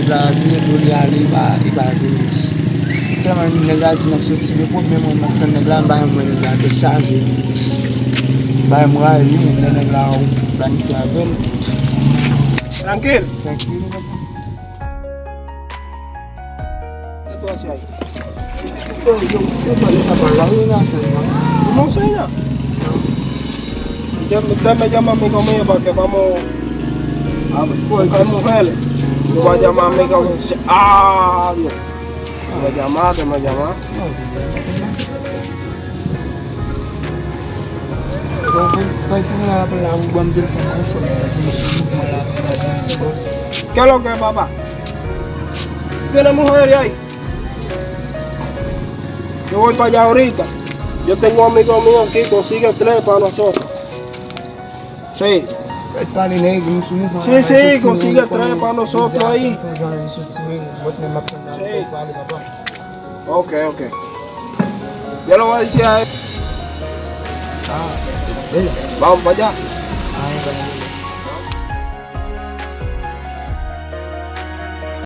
la vie do li ale i ba venis. Claman nèg la di nan sot si le problem mwen mwen nèg la ba mwen la de charger. Ba mwen ali nèg la ou planifié avec. Tranquilo. Tranquilo. Situación ahí. Yo para hablar de la selva. ¿Cómo se llama? Usted me llama a mí conmigo para que vamos a buscar mujeres. Tú vas a llamar a mí conmigo. Ah, Dios. Me llamaste. Vai que me la para un buen día ¿Qué es lo que es, papá? ¿Tienes mujeres ahí? Yo voy para allá ahorita. Yo tengo un amigo mío aquí, consigue 3 para nosotros. Sí. Sí, consigue 3 para nosotros ahí. Sí. Ok. Yo lo voy a decir a él. Vamos para allá.